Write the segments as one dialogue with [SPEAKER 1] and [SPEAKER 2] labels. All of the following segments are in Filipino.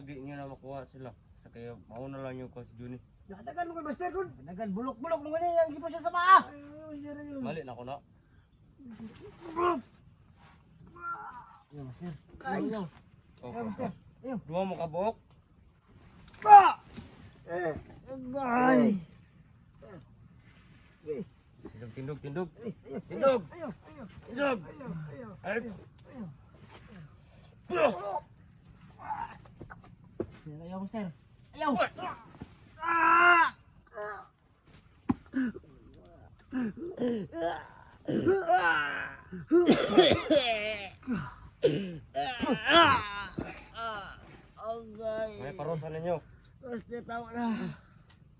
[SPEAKER 1] lagi nyo na makuha sila. Sa kaya mauna lang yung ko si Juni.
[SPEAKER 2] Nakadagan mo kay Master Good.
[SPEAKER 3] Dagan bulok-bulok mo gani yang gipo siya sa paa.
[SPEAKER 1] Mali na ko na.
[SPEAKER 3] Yo, Master.
[SPEAKER 2] Ay.
[SPEAKER 3] Yo.
[SPEAKER 1] Okay.
[SPEAKER 3] Master. Yo.
[SPEAKER 1] Duwa mo kabuok.
[SPEAKER 2] Ay.
[SPEAKER 1] Tindog, tindog.
[SPEAKER 2] Ayaw.
[SPEAKER 1] Tindog!
[SPEAKER 2] Ayaw. Ayaw.
[SPEAKER 1] Tindog!
[SPEAKER 2] Ayaw.
[SPEAKER 1] Ay!
[SPEAKER 3] Ayaw, Master. Ayaw.
[SPEAKER 1] May parusa ninyo.
[SPEAKER 3] Master, tawa na.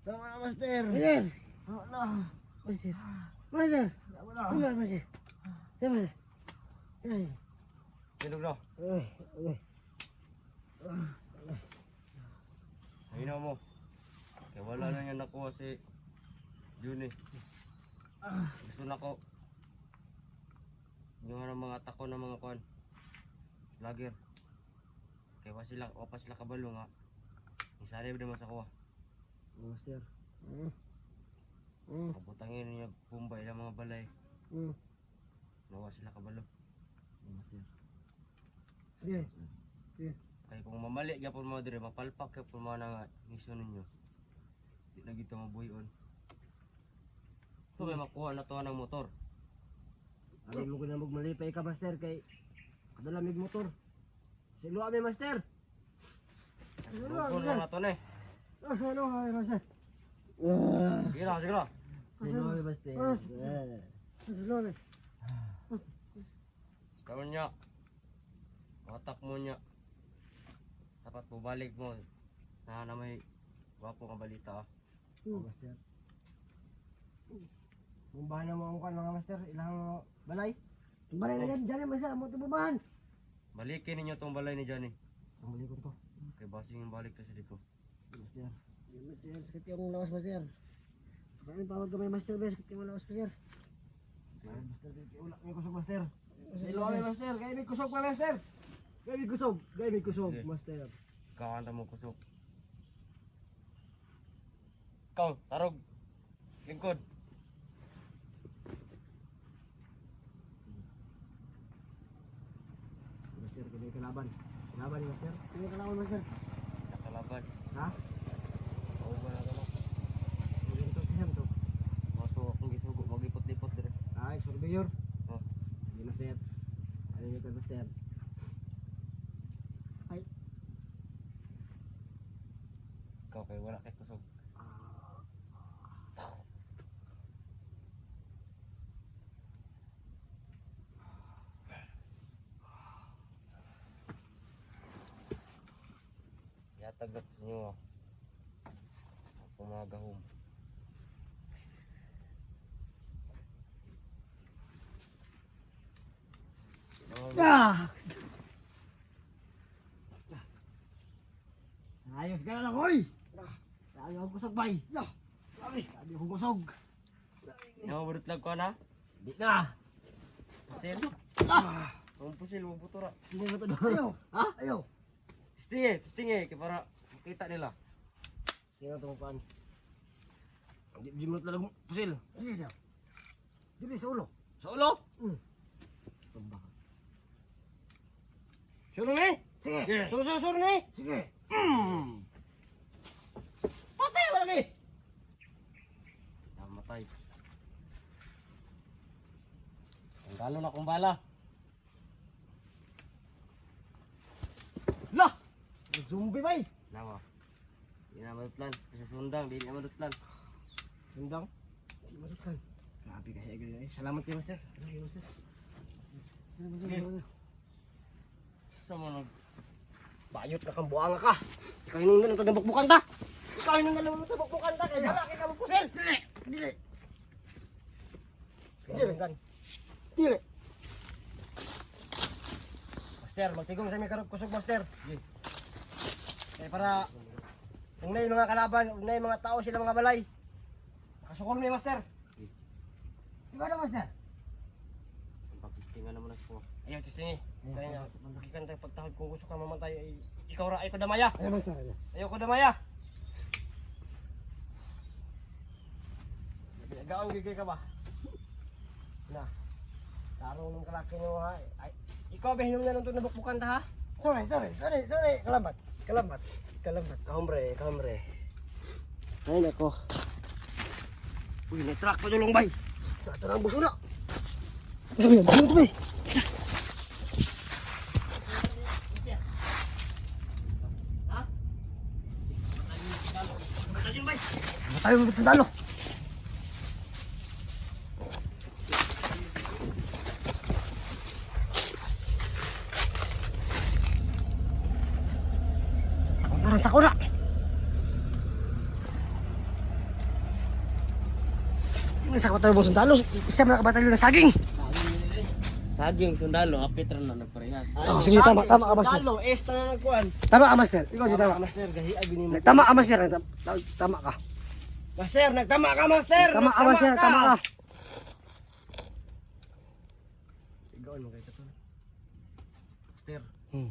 [SPEAKER 3] Tawa na, Master.
[SPEAKER 2] Master.
[SPEAKER 3] Tawa na.
[SPEAKER 2] Master. Master.
[SPEAKER 3] Tawa na.
[SPEAKER 2] Ano Master? Tama. Ay.
[SPEAKER 1] Tindog na.
[SPEAKER 3] Ay, ay.
[SPEAKER 1] Hinaw mo. Kaya wala na niya nakuha si Juni. Gusto na ko. Yung mga tako ng mga kuan. Vlogger. Kaya pa sila kabalo nga. Isari ba naman sa kuha.
[SPEAKER 3] Master.
[SPEAKER 1] Kaputangin niya bumbay ng mga balay. Nawa sila kabalo.
[SPEAKER 3] Master.
[SPEAKER 2] Sige.
[SPEAKER 1] Kaya kung mamali gyapon mo dire mapalpak gyapon mo nga mission ninyo. Di na gito mabuyon. So may makuha na to ng motor.
[SPEAKER 3] Ano mo ko na magmalipay ka, Master, kay kadalamig motor. Silo kami, Master.
[SPEAKER 1] Motor na to na eh.
[SPEAKER 2] Ano ay Master?
[SPEAKER 1] Sige na, sige na.
[SPEAKER 3] Silo kami, Master.
[SPEAKER 2] Master.
[SPEAKER 1] Tawon niya. Matak mo niya. Dapat bubalik mo. Na may wapo nga balita.
[SPEAKER 3] Master. Mumbahan na mo ang kan, mga Master. Ilang balay.
[SPEAKER 2] Balay na yan, dyan Master, mo tububahan.
[SPEAKER 1] Balikin ninyo tong balay ni Johnny.
[SPEAKER 3] Ang muli ko to.
[SPEAKER 1] Kay basing yung balik to sa dito.
[SPEAKER 3] Master.
[SPEAKER 2] Master, sakit yung lawas Master. Parang pawag ka may Master, sakit yung lawas Master.
[SPEAKER 3] Master, ulak may kusog, Master. Silo kami, Master. Kaya may kusog pa, Master. Kaya may kusog. Kaya may kusog,
[SPEAKER 1] Sige.
[SPEAKER 3] Master.
[SPEAKER 1] Kakanta mo kusok. Ikaw, tarog. Lingkod.
[SPEAKER 3] Master, kaya may kalaban. Kalaban ni Master.
[SPEAKER 2] Ano ka lang Master?
[SPEAKER 1] Nakalaban.
[SPEAKER 3] Ha?
[SPEAKER 1] Oo ba na ka
[SPEAKER 3] Hindi ko to, to.
[SPEAKER 1] Mato akong gisugo. Maglipot-lipot dire.
[SPEAKER 3] Ay, surveyor.
[SPEAKER 1] Oh.
[SPEAKER 3] Hindi, Master. Ano yung ito, Master?
[SPEAKER 1] Ikaw kay wala kay kusog. Yatag ako sa inyo. Ako mga gahom.
[SPEAKER 3] Ayos ka na lang, hoy! Sabi akong kusog, bay! Sabi akong kusog!
[SPEAKER 1] Namaburot lang ko na.
[SPEAKER 3] Di na!
[SPEAKER 1] Pusil. Ang pusil mo butura.
[SPEAKER 3] Hindi mo ito doon.
[SPEAKER 2] Ayaw.
[SPEAKER 3] Ha?
[SPEAKER 2] Ayaw.
[SPEAKER 1] Testing kaya para makita nila.
[SPEAKER 3] Sino ito kumpaan? Hindi mo talagang pusil.
[SPEAKER 2] Sige daw. Dili sa ulo.
[SPEAKER 3] Sa ulo?
[SPEAKER 2] Tumbak.
[SPEAKER 3] Suro ni?
[SPEAKER 2] Sige.
[SPEAKER 3] Suro ni?
[SPEAKER 2] Sige.
[SPEAKER 3] Patay mo lagi!
[SPEAKER 1] Namatay. Ang galo na kong bala.
[SPEAKER 3] Lah! Zombie bay!
[SPEAKER 1] Nama. Di na madutlan. Kasi sundang, di na madutlan.
[SPEAKER 3] Sundang?
[SPEAKER 2] Di malukan.
[SPEAKER 3] Grabe kaya ganyan eh. Salamat kayo, Master.
[SPEAKER 2] Sige Master.
[SPEAKER 1] Sa mo nag...
[SPEAKER 3] Bayot ka kang buanga ka. Ikaw yung nang nabukbukan ta. Ikaw yung nang nabukbukan ta. Kaya saraki ka magpusil.
[SPEAKER 2] Dili.
[SPEAKER 3] Dili.
[SPEAKER 2] Dili.
[SPEAKER 3] Master, magtigong sa may kusog, Master.
[SPEAKER 1] Sige.
[SPEAKER 3] Kaya para kung na yung mga kalaban, kung na yung mga tao sila mga balay. Makasukol mo yung Master.
[SPEAKER 2] Ikaw na Master.
[SPEAKER 1] Sa pakistingan naman ako. Ayaw, Tistini. Kaya nga, magikan tayo pagtahod kung gusto ka mamatay. Ikaw ra, ayoko damaya.
[SPEAKER 2] Ayaw master. Ayaw.
[SPEAKER 1] Ayoko damaya. Gaong gigay ka ba? Na. Tarong ng kalaki nyo ha. Ay, ikaw ba hinong nanong ito nabukbukan ta ha?
[SPEAKER 2] Sorry. Kalamat.
[SPEAKER 1] Kahombre. Ay nako. Uy, may truck pa dulong bay.
[SPEAKER 2] Ito na ang buso na. Sabi yan, buso ba?
[SPEAKER 1] Ha? Matayin bay.
[SPEAKER 2] Sama tayo mga sandalo. Parang sakuna. Sakuna tayo mga sandalo. Isa mga kabatalyon ng saging.
[SPEAKER 1] Saging sundalo, apit rin na nagparehas.
[SPEAKER 2] Oh, sige, tama ka master.
[SPEAKER 1] Sundalo, esta na nagkuhan.
[SPEAKER 2] Tama ka master. Ikaw si tama.
[SPEAKER 1] Master, gahi ay binimo.
[SPEAKER 2] Tama ka master. Tama ka.
[SPEAKER 1] Master, nagtama ka master.
[SPEAKER 2] Tama ka master. Tama ka.
[SPEAKER 1] Igawin mo kayo ito. Master.
[SPEAKER 2] Hmm.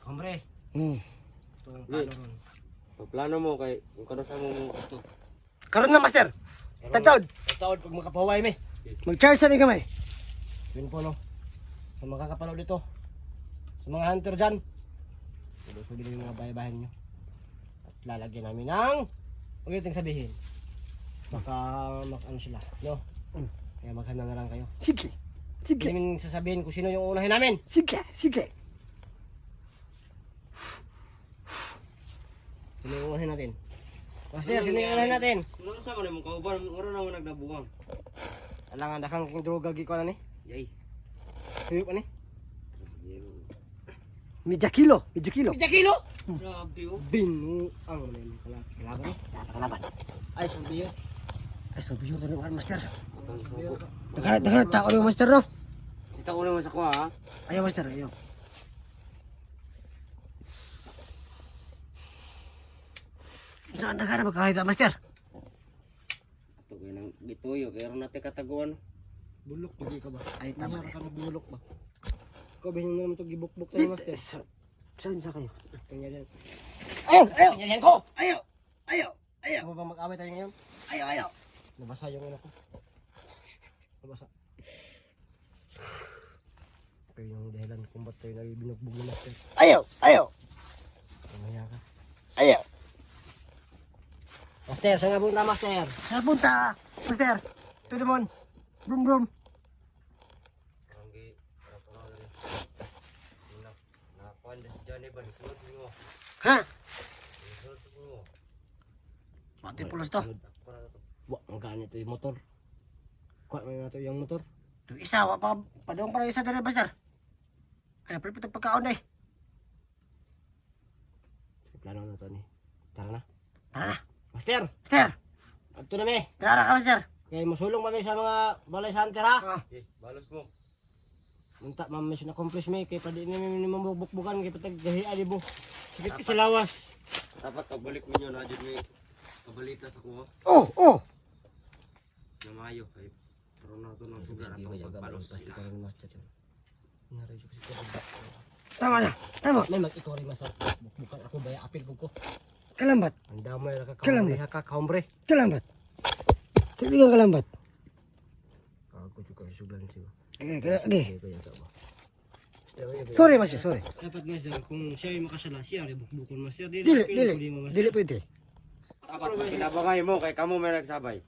[SPEAKER 1] Hombre.
[SPEAKER 2] Hmm.
[SPEAKER 1] Ito ang plano ron. Pagplano mo kay kung kano sa mo ito.
[SPEAKER 2] Karoon na master. Tagtaod.
[SPEAKER 1] Tagtaod pag makapahuway mi.
[SPEAKER 2] Mag-charge sa mga kamay.
[SPEAKER 1] Yun po no. Sa mga kapanood dito. Sa mga hunter dyan. Sulit yung mga bahay-bahay nyo. At lalagyan namin ng huwag nating sabihin. Baka ano sila. No? Kaya maghanda na lang kayo.
[SPEAKER 2] Sige. Sige.
[SPEAKER 1] Hindi namin sasabihin kung sino yung unahin namin.
[SPEAKER 2] Sige. Sige.
[SPEAKER 1] Sino yung unahin natin? Master, sino yung unahin natin?
[SPEAKER 4] Ano sa kanimo kauban ngoro na mo nagdabugang.
[SPEAKER 1] Alangan dakang king droga giko na ni.
[SPEAKER 4] Yay.
[SPEAKER 1] Tuyok ani.
[SPEAKER 2] Medya kilo.
[SPEAKER 1] Pija kilo.
[SPEAKER 4] Grabe oh.
[SPEAKER 1] Binu ang mga kalaban.
[SPEAKER 2] Kalaban.
[SPEAKER 1] Ay, sabiyo.
[SPEAKER 2] Ay, so biyo na naman master. Naghanap tao yung master no?
[SPEAKER 4] Sita ko naman sa kuha ha.
[SPEAKER 2] Ayaw master, ayaw. Saan naghanap kahit master?
[SPEAKER 4] Ato kay nang gituyo kay ron nate kataguan.
[SPEAKER 1] Bulok pagi ka ba?
[SPEAKER 2] Ay, tama.
[SPEAKER 1] Nangyari ka ng bulok ba? Ikaw ba yung naman ito gibukbuk tayo master?
[SPEAKER 2] Saan sa kayo?
[SPEAKER 1] Kanya dyan.
[SPEAKER 2] Ayaw!
[SPEAKER 1] Kanya ko!
[SPEAKER 2] Ayaw!
[SPEAKER 1] Ano ba mag-away tayo ngayon?
[SPEAKER 2] Ayaw!
[SPEAKER 1] Nabasa yung ina ko. Nabasa. Kaya yung dahilan kung ba't tayo nabibinugbog na master.
[SPEAKER 2] Ayaw!
[SPEAKER 1] Kaya ka.
[SPEAKER 2] Ayaw!
[SPEAKER 1] Master, saan nga punta master?
[SPEAKER 2] Saan punta? Master! Ito naman. Brum.
[SPEAKER 4] Anggi raso na rin. Na kuan des jani ba sulod mo.
[SPEAKER 2] Ha?
[SPEAKER 4] Sulod mo.
[SPEAKER 2] Mati pulos to.
[SPEAKER 1] Wah, ang ganito yung motor. Kuha mo na ito yung motor.
[SPEAKER 2] Ito isa, padong para isa dali master. Ay, pwede itong pagkaon eh.
[SPEAKER 1] Plano na ito ni. Tara na.
[SPEAKER 2] Tara na.
[SPEAKER 1] Master!
[SPEAKER 2] Master!
[SPEAKER 1] Ito na me.
[SPEAKER 2] Tara ka master.
[SPEAKER 1] Kaya masulong kami sa mga balay sa hunter ha.
[SPEAKER 4] Eh, balos mo.
[SPEAKER 1] Munta mission accomplished me. Kaya pwede namin mamubukbukan. Kaya patag gahiya di mo. Sige sa lawas.
[SPEAKER 4] Dapat pagbalik mo nyo na dyan may kabalita sa kuha.
[SPEAKER 2] Oh!
[SPEAKER 4] Na mayo kay karon na to ng sugar at pagpalos sila.
[SPEAKER 2] Tama na. Tama.
[SPEAKER 1] May mag-ikori masarap. Bukbukan ako baya apil ko.
[SPEAKER 2] Kalambat.
[SPEAKER 1] Ang damay na
[SPEAKER 2] Kalambat.
[SPEAKER 1] kakahombre.
[SPEAKER 2] Kalambat. Kaibigan kalambat.
[SPEAKER 1] Ako juga isuglan siya.
[SPEAKER 2] Okay. Sorry master, sorry.
[SPEAKER 1] Dapat master, kung siya ay makasala, siya ay bukbukan master.
[SPEAKER 2] Dili pwede.
[SPEAKER 4] Dapat kinabangay mo kay kamo may nagsabay.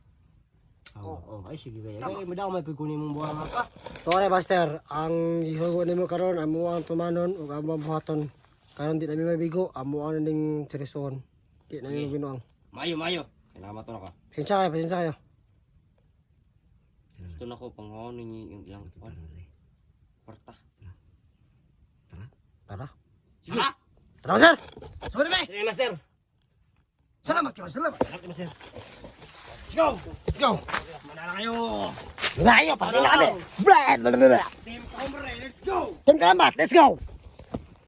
[SPEAKER 1] Ay sige kaya. Kaya madaw may pagkunin mong buhang ka.
[SPEAKER 2] Sorry master, ang isugo nimo karon amo ang tumanon ug amo ang buhaton. Karon di namin mabigo, amo ang ning seryosohon. Di namin binuang.
[SPEAKER 4] Mayo. Kailangan to na ka.
[SPEAKER 2] Pasensya kayo.
[SPEAKER 4] Gusto na ko panghawon ninyo yung ilang kuan. Kwarta.
[SPEAKER 2] Tara.
[SPEAKER 1] Sige.
[SPEAKER 2] Tara master. Sorry be.
[SPEAKER 1] Sige master.
[SPEAKER 2] Salamat kayo, salamat.
[SPEAKER 1] Salamat master. Let's go. Manala kayo.
[SPEAKER 2] Layo pa na kami. Blah.
[SPEAKER 1] Team Hombre, let's go.
[SPEAKER 2] Team kalambat, let's go.